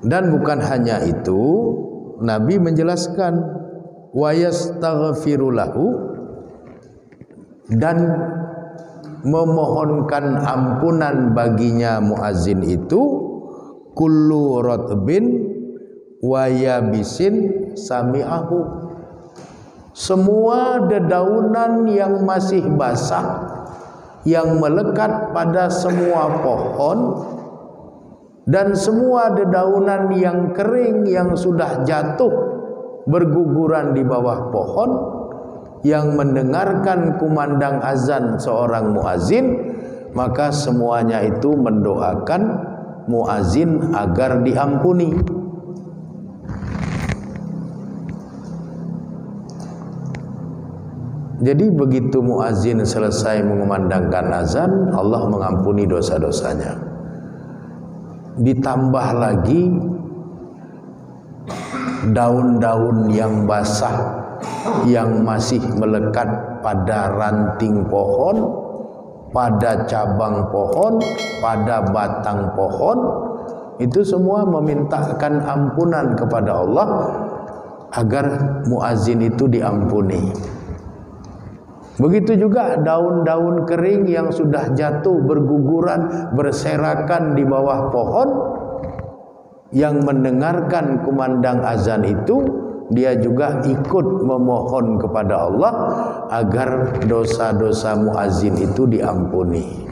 Dan bukan hanya itu, Nabi menjelaskan wa yastaghfiru lahu, dan memohonkan ampunan baginya muazin itu kullu ratbin wa yabisin sami'ahu, semua dedaunan yang masih basah yang melekat pada semua pohon dan semua dedaunan yang kering yang sudah jatuh berguguran di bawah pohon, yang mendengarkan kumandang azan seorang muazin, maka semuanya itu mendoakan muazin agar diampuni. Jadi begitu muazin selesai mengumandangkan azan, Allah mengampuni dosa-dosanya. Ditambah lagi daun-daun yang basah yang masih melekat pada ranting pohon, pada cabang pohon, pada batang pohon, itu semua memintakan ampunan kepada Allah agar muazin itu diampuni. Begitu juga daun-daun kering yang sudah jatuh berguguran, berserakan di bawah pohon, yang mendengarkan kumandang azan itu, dia juga ikut memohon kepada Allah agar dosa-dosa muazin itu diampuni.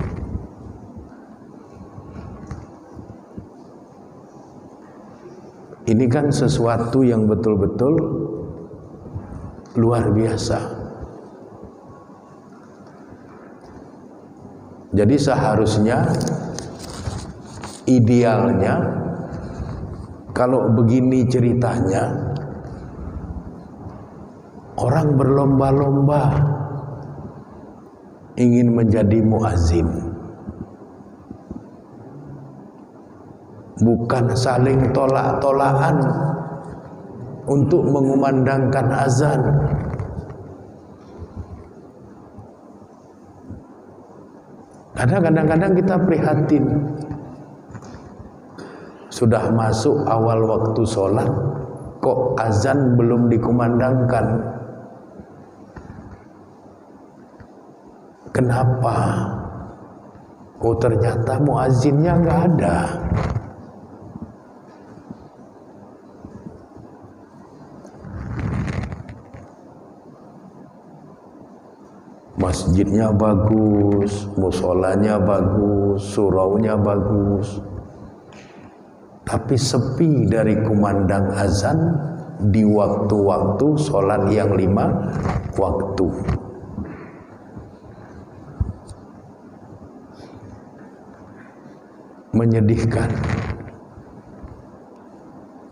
Ini kan sesuatu yang betul-betul luar biasa. Jadi seharusnya, idealnya, kalau begini ceritanya, orang berlomba-lomba ingin menjadi muazin, bukan saling tolak-tolakan untuk mengumandangkan azan. Karena kadang-kadang kita prihatin, sudah masuk awal waktu sholat, kok azan belum dikumandangkan? Kenapa? Oh, ternyata muazzinnya nggak ada. Masjidnya bagus, musolanya bagus, suraunya bagus, tapi sepi dari kumandang azan di waktu-waktu sholat yang 5 waktu. Menyedihkan.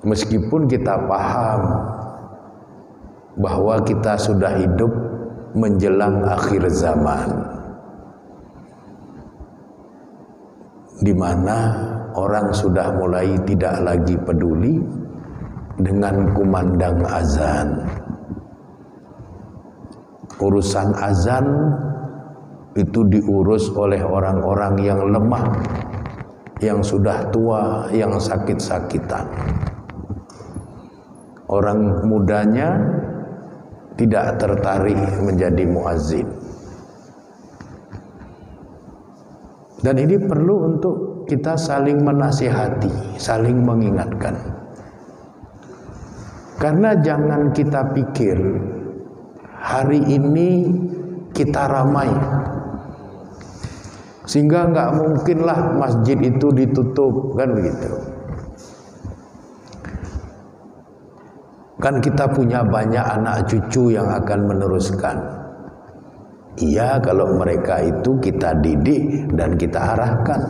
Meskipun kita paham bahwa kita sudah hidup menjelang akhir zaman, di mana orang sudah mulai tidak lagi peduli dengan kumandang azan. Urusan azan itu diurus oleh orang-orang yang lemah, yang sudah tua, yang sakit-sakitan. Orang mudanya tidak tertarik menjadi muazzin. Dan ini perlu untuk kita saling menasihati, saling mengingatkan. Karena jangan kita pikir hari ini kita ramai, sehingga nggak mungkinlah masjid itu ditutup, kan begitu. Kan kita punya banyak anak cucu yang akan meneruskan. Iya, kalau mereka itu kita didik dan kita arahkan.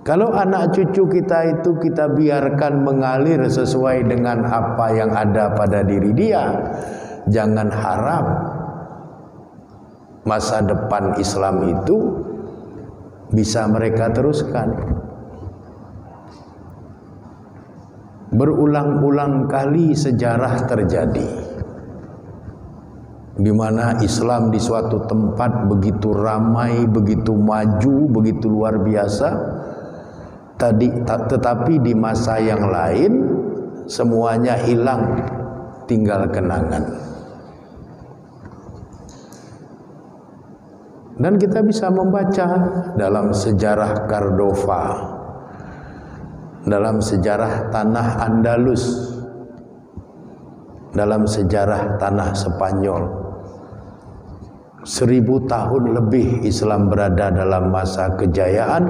Kalau anak cucu kita itu kita biarkan mengalir sesuai dengan apa yang ada pada diri dia, jangan harap masa depan Islam itu bisa mereka teruskan. Berulang-ulang kali sejarah terjadi di mana Islam di suatu tempat begitu ramai, begitu maju, begitu luar biasa, tetapi di masa yang lain semuanya hilang, tinggal kenangan. Dan kita bisa membaca dalam sejarah Cordova, dalam sejarah tanah Andalus, dalam sejarah tanah Spanyol. 1000 tahun lebih Islam berada dalam masa kejayaan,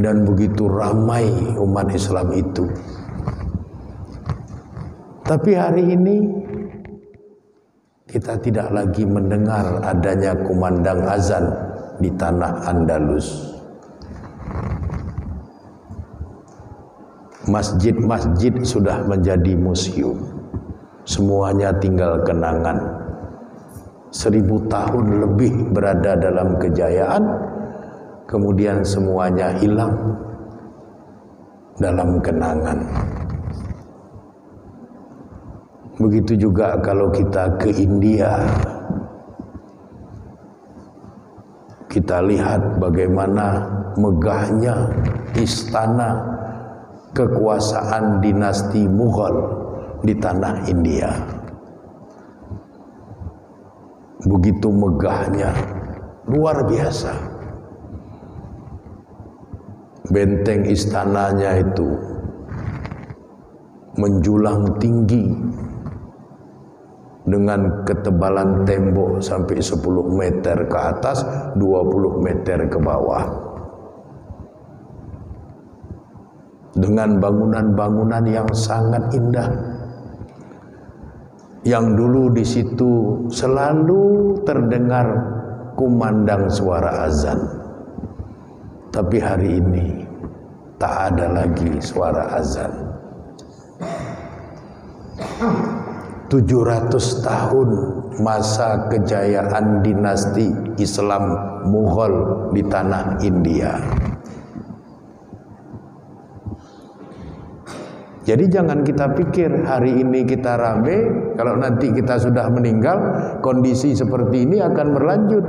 dan begitu ramai umat Islam itu. Tapi hari ini kita tidak lagi mendengar adanya kumandang azan di tanah Andalus. Masjid-masjid sudah menjadi museum. Semuanya tinggal kenangan. 1000 tahun lebih berada dalam kejayaan, kemudian semuanya hilang dalam kenangan. Begitu juga kalau kita ke India, kita lihat bagaimana megahnya istana kekuasaan dinasti Mughal di tanah India. Begitu megahnya, luar biasa. Benteng istananya itu menjulang tinggi dengan ketebalan tembok sampai 10 meter ke atas, 20 meter ke bawah. Dengan bangunan-bangunan yang sangat indah. Yang dulu di situ selalu terdengar kumandang suara azan. Tapi hari ini tak ada lagi suara azan. 700 tahun masa kejayaan dinasti Islam Mughal di tanah India. Jadi jangan kita pikir hari ini kita rame, kalau nanti kita sudah meninggal, kondisi seperti ini akan berlanjut.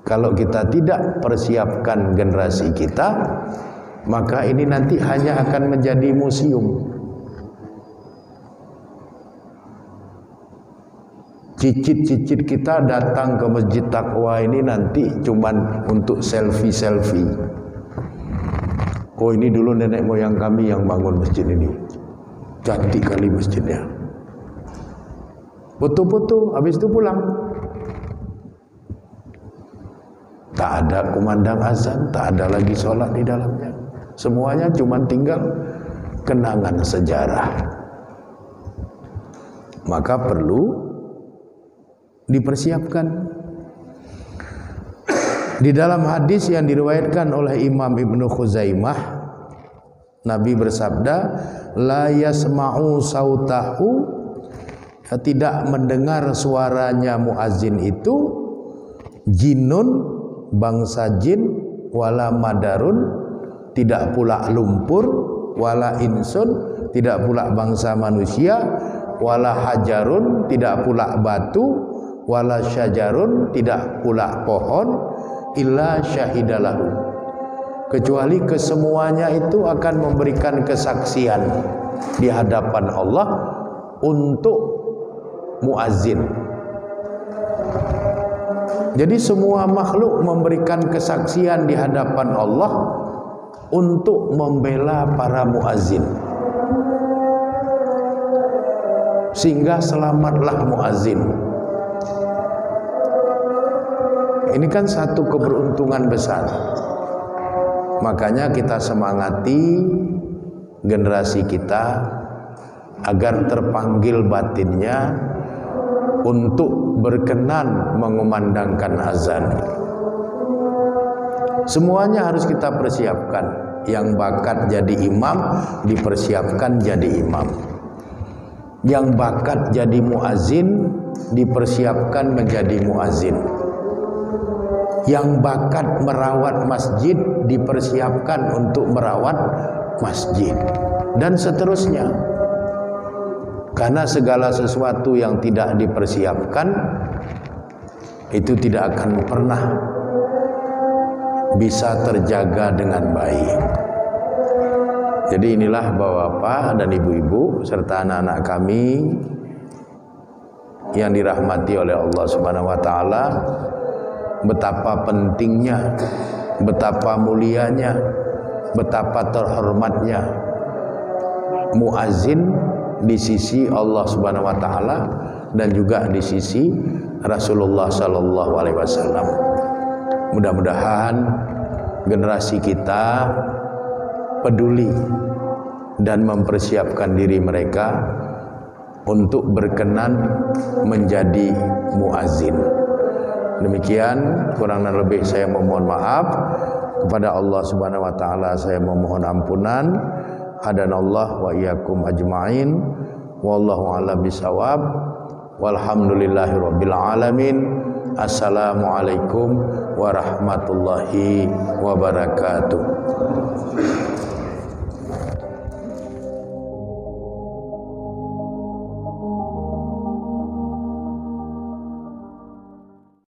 Kalau kita tidak persiapkan generasi kita, maka ini nanti hanya akan menjadi museum. Cicit-cicit kita datang ke Masjid Taqwa ini nanti cuman untuk selfie-selfie. Oh, ini dulu nenek moyang kami yang bangun masjid ini. Cantik kali masjidnya. Foto-foto, habis itu pulang. Tak ada kumandang azan, tak ada lagi sholat di dalamnya. Semuanya cuma tinggal kenangan sejarah. Maka perlu dipersiapkan. Di dalam hadis yang diriwayatkan oleh Imam Ibnu Khuzaimah, Nabi bersabda, la yasma'u sautahu, tidak mendengar suaranya muazin itu jinun, bangsa jin, wala madarun, tidak pula lumpur, wala insun, tidak pula bangsa manusia, wala hajarun, tidak pula batu, wala syajarun, tidak pula pohon, illa syahidalahu, kecuali kesemuanya itu akan memberikan kesaksian di hadapan Allah untuk muazin. Jadi semua makhluk memberikan kesaksian di hadapan Allah untuk membela para muazin, sehingga selamatlah muazin. Ini kan satu keberuntungan besar. Makanya kita semangati generasi kita agar terpanggil batinnya untuk berkenan mengumandangkan azan. Semuanya harus kita persiapkan. Yang bakat jadi imam dipersiapkan jadi imam. Yang bakat jadi muazin dipersiapkan menjadi muazin. Yang bakat merawat masjid dipersiapkan untuk merawat masjid, dan seterusnya. Karena segala sesuatu yang tidak dipersiapkan itu tidak akan pernah bisa terjaga dengan baik. Jadi inilah Bapak-bapak dan Ibu-ibu serta anak-anak kami yang dirahmati oleh Allah Subhanahu wa taala, betapa pentingnya, betapa mulianya, betapa terhormatnya muazin di sisi Allah Subhanahu wa taala dan juga di sisi Rasulullah sallallahu alaihi wasallam. Mudah-mudahan generasi kita peduli dan mempersiapkan diri mereka untuk berkenan menjadi muazin. Demikian, kurang dan lebih saya memohon maaf. Kepada Allah Subhanahu wa taala saya memohon ampunan. Hadanallah wa iyyakum ajmain. Wallahu a'lam bishawab. Walhamdulillahirabbil alamin. Assalamualaikum warahmatullahi wabarakatuh.